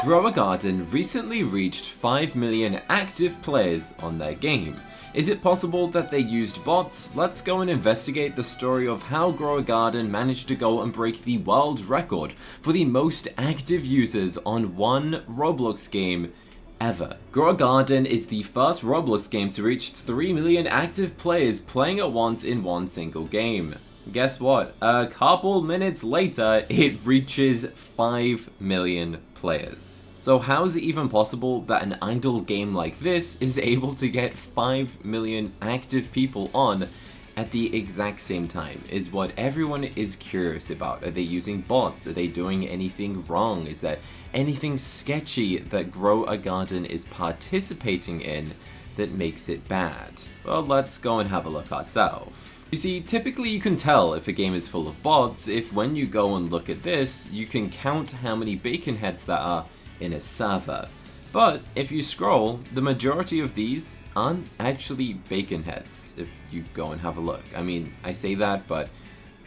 Grow a Garden recently reached 5 million active players on their game. Is it possible that they used bots? Let's go and investigate the story of how Grow a Garden managed to go and break the world record for the most active users on one Roblox game ever. Grow a Garden is the first Roblox game to reach 3 million active players playing at once in one single game. Guess what? A couple minutes later, it reaches 5 million players. So how is it even possible that an idle game like this is able to get 5 million active people on at the exact same time, is what everyone is curious about. Are they using bots? Are they doing anything wrong? Is there anything sketchy that Grow a Garden is participating in that makes it bad? Well, let's go and have a look ourselves. You see, typically you can tell if a game is full of bots if when you go and look at this, you can count how many bacon heads there are in a server. But if you scroll, the majority of these aren't actually bacon heads if you go and have a look. I mean, I say that, but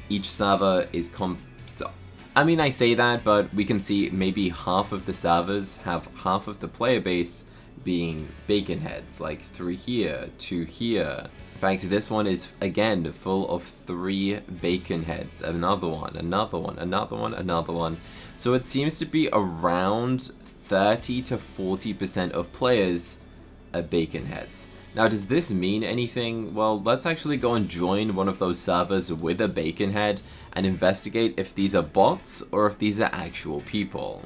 each server is I say that, but we can see maybe half of the servers have half of the player base being bacon heads, like 3 here, 2 here. In fact, this one is, again, full of 3 bacon heads. Another one, another one, another one, another one. So it seems to be around 30 to 40% of players are bacon heads. Now, does this mean anything? Well, let's actually go and join one of those servers with a bacon head and investigate if these are bots or if these are actual people.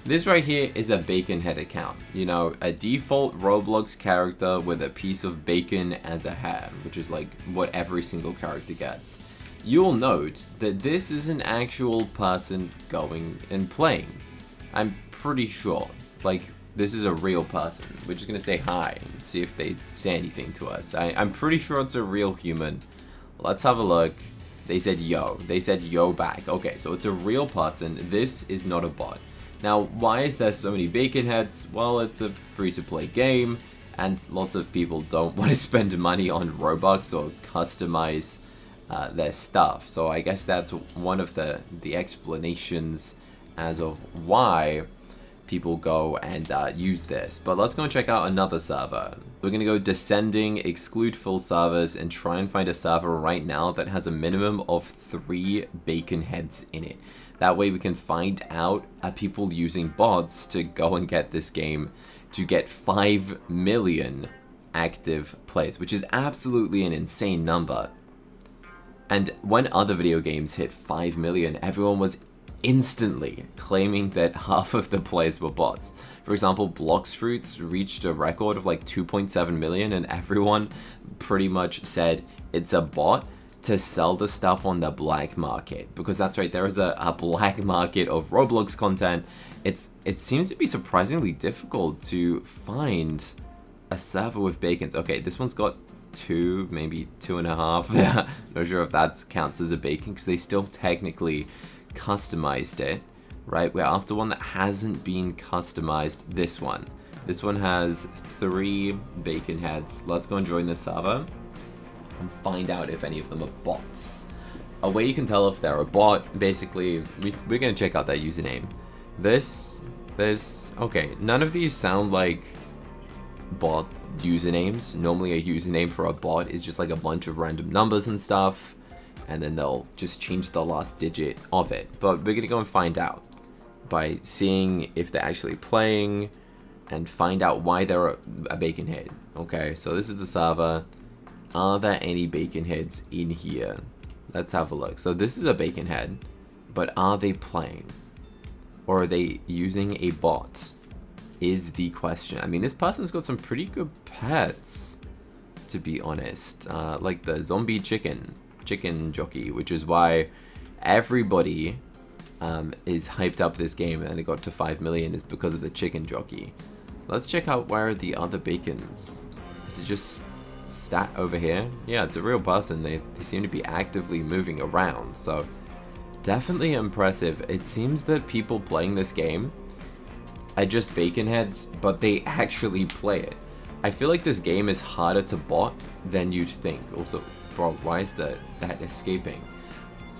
This right here is a bacon head account, you know, a default Roblox character with a piece of bacon as a head, which is like what every single character gets. You'll note that this is an actual person going and playing. I'm pretty sure, like, this is a real person. We're just gonna say hi and see if they say anything to us. I'm pretty sure it's a real human. Let's have a look. They said yo. They said yo back. Okay, so it's a real person. This is not a bot. Now, why is there so many bacon heads? Well, it's a free-to-play game, and lots of people don't want to spend money on robux or customize their stuff. So I guess that's one of the explanations as of why people go and use this. But let's go and check out another server. We're going to go descending, exclude full servers, and try and find a server right now that has a minimum of 3 bacon heads in it. That way we can find out people using bots to go and get this game to get 5 million active players, which is absolutely an insane number. And when other video games hit 5 million, everyone was instantly claiming that half of the players were bots. For example, Blox Fruits reached a record of like 2.7 million and everyone pretty much said it's a bot to sell the stuff on the black market, because that's right, there is a black market of Roblox content. It seems to be surprisingly difficult to find a server with bacons. Okay, this one's got 2, maybe 2.5. Not sure if that counts as a bacon because they still technically customized it, right? We're after one that hasn't been customized. This one has 3 bacon heads. Let's go and join the server and find out if any of them are bots. A way you can tell if they're a bot, basically, we're gonna check out their username. Okay, none of these sound like bot usernames. Normally a username for a bot is just like a bunch of random numbers and stuff, and then they'll just change the last digit of it. But we're gonna go and find out by seeing if they're actually playing and find out why they're a bacon head. Okay, so this is the server. Are there any bacon heads in here? Let's have a look. So this is a bacon head, but are they playing? Or are they using a bot? Is the question. I mean, this person's got some pretty good pets, to be honest. Like the zombie chicken jockey, which is why everybody is hyped up this game and it got to 5 million is because of the chicken jockey. Let's check out where are the other bacons. Is it just stat over here? Yeah, it's a real person. They seem to be actively moving around, so definitely impressive. It seems that people playing this game are just bacon heads, but they actually play it. I feel like this game is harder to bot than you'd think. Also, bro, why is that escaping?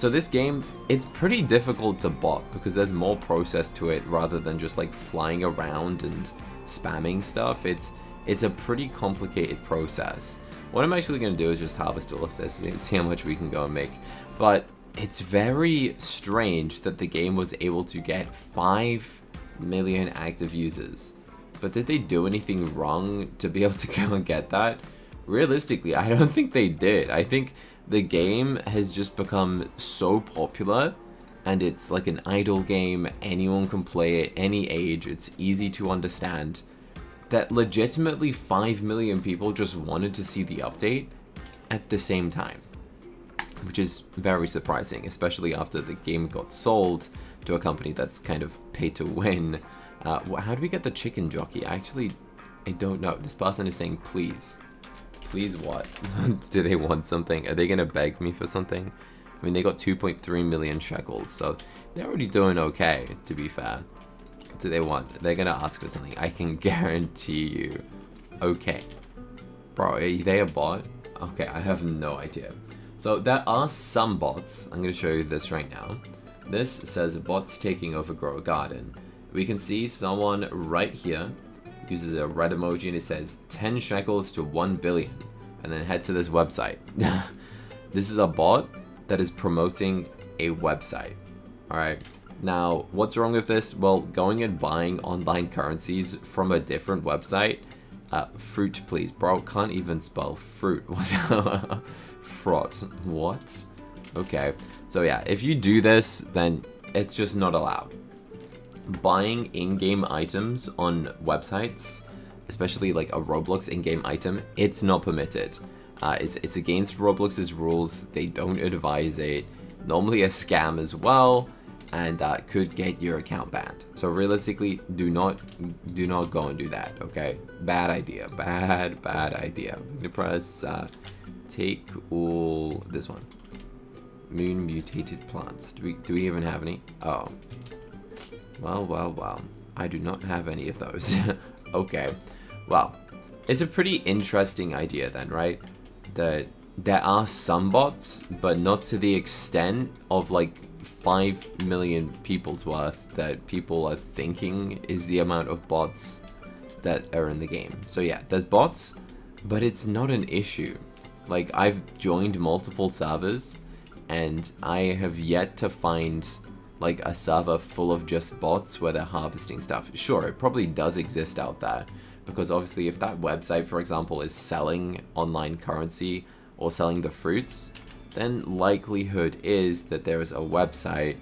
So this game, it's pretty difficult to bot because there's more process to it rather than just like flying around and spamming stuff. It's a pretty complicated process. What I'm actually going to do is just harvest all of this and see how much we can go and make. But it's very strange that the game was able to get 5 million active users. But did they do anything wrong to be able to go and get that? Realistically, I don't think they did. I think the game has just become so popular and it's like an idle game. Anyone can play it, any age. It's easy to understand. That legitimately 5 million people just wanted to see the update at the same time, which is very surprising, especially after the game got sold to a company that's kind of pay to win. How do we get the chicken jockey? Actually, I don't know. This person is saying please. Please what? Do they want something? Are they gonna beg me for something? I mean, they got 2.3 million shekels, so they're already doing okay, to be fair. What do they want? They're gonna ask for something. I can guarantee you. Okay. Bro, are they a bot? Okay, I have no idea. So there are some bots. I'm gonna show you this right now. This says bots taking over Grow a Garden. We can see someone right here uses a red emoji and it says 10 shekels to 1 billion. And then head to this website. This is a bot that is promoting a website. Alright. Now, what's wrong with this? Well, going and buying online currencies from a different website. Fruit, please. Bro, can't even spell fruit. Fraught. What? Okay. So yeah, if you do this, then it's just not allowed. Buying in-game items on websites, especially like a Roblox in-game item, it's not permitted. It's against Roblox's rules. They don't advise it. Normally a scam as well, and could get your account banned. So realistically, do not go and do that. Okay, bad idea. Bad idea. I'm gonna press take all this one. Moon mutated plants. Do we even have any? Oh. Well. I do not have any of those. Okay. Well, it's a pretty interesting idea then, right? That there are some bots, but not to the extent of like 5 million people's worth that people are thinking is the amount of bots that are in the game. So yeah, there's bots, but it's not an issue. Like, I've joined multiple servers and I have yet to find like a server full of just bots where they're harvesting stuff. Sure, it probably does exist out there, because obviously if that website, for example, is selling online currency or selling the fruits, then likelihood is that there is a website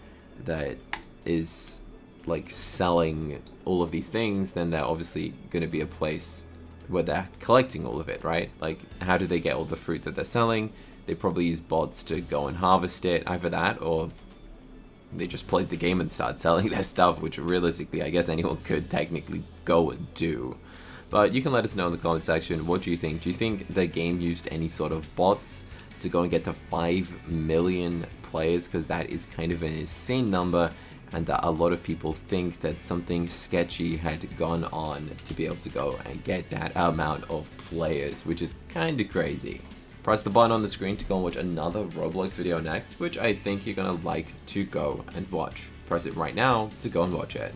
that is like selling all of these things. Then they're obviously going to be a place where they're collecting all of it, right? Like, how do they get all the fruit that they're selling? They probably use bots to go and harvest it, either that or they just played the game and started selling their stuff, which realistically I guess anyone could technically go and do. But you can let us know in the comment section, what do you think? Do you think the game used any sort of bots to go and get to 5 million players? Because that is kind of an insane number, and a lot of people think that something sketchy had gone on to be able to go and get that amount of players, which is kind of crazy. Press the button on the screen to go and watch another Roblox video next, which I think you're gonna like to go and watch. Press it right now to go and watch it.